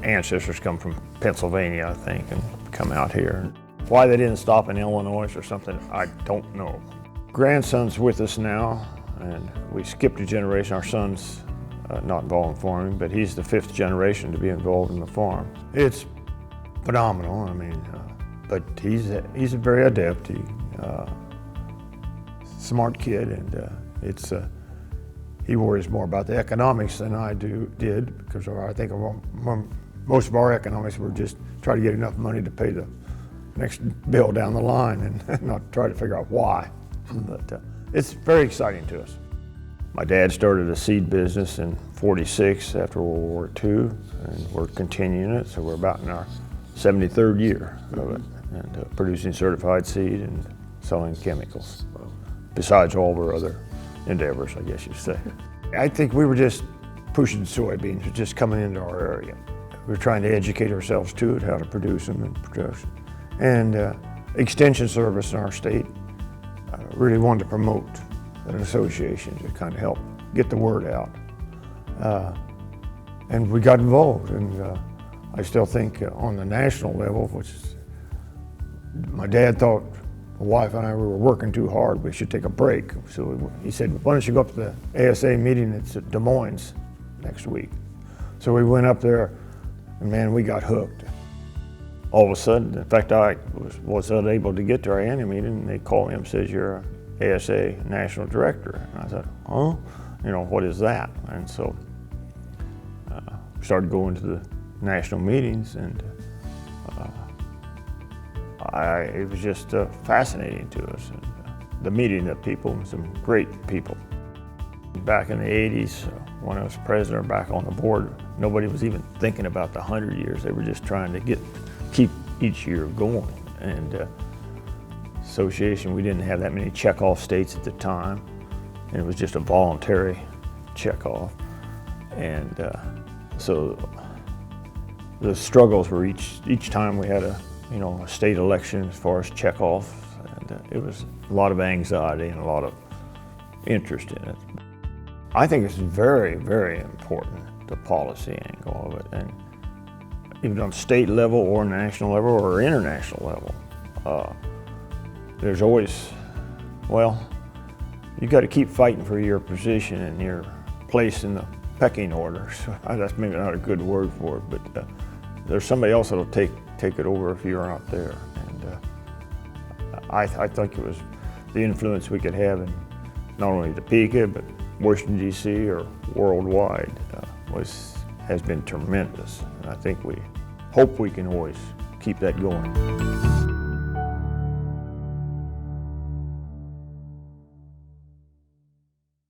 ancestors come from Pennsylvania, I think, and come out here. Why they didn't stop in Illinois or something, I don't know. Grandson's with us now, and we skipped a generation. Our son's not involved in farming, but he's the 5th generation to be involved in the farm. It's phenomenal, I mean, but he's a very adept, smart kid, and he worries more about the economics than I did, because I think most of our economics were just try to get enough money to pay the next bill down the line and not try to figure out why. But it's very exciting to us. My dad started a seed business in '46 after World War II, and we're continuing it, so we're about in our 73rd year of it, and producing certified seed and selling chemicals, besides all of our other endeavors, I guess you'd say. I think we were just pushing soybeans, just coming into our area. We were trying to educate ourselves to it, how to produce them and production. And Extension Service in our state really wanted to promote an association to kind of help get the word out. And we got involved, and I still think on the national level, which is, my dad thought my wife and I were working too hard, we should take a break. So he said, why don't you go up to the ASA meeting that's at Des Moines next week? So we went up there, and man, we got hooked. All of a sudden, in fact, I was unable to get to our annual meeting, and they called me and said, you're an ASA national director. And I thought, oh, what is that? And so started going to the national meetings, and it was just fascinating to us. And, the meeting of people, some great people. Back in the 80s, when I was president or back on the board, nobody was even thinking about the 100 years. They were just trying to keep each year going. And association, we didn't have that many check-off states at the time, and it was just a voluntary check-off. And so the struggles were each time we had a state election as far as check-off, and it was a lot of anxiety and a lot of interest in it. I think it's very, very important, the policy angle of it, and even on state level or national level or international level, there's always, you got to keep fighting for your position and your place in the pecking order. So that's maybe not a good word for it, but there's somebody else that'll take it over if you're not there. And I think it was the influence we could have in not only Topeka, but Washington, D.C. or worldwide has been tremendous. And I think we hope we can always keep that going.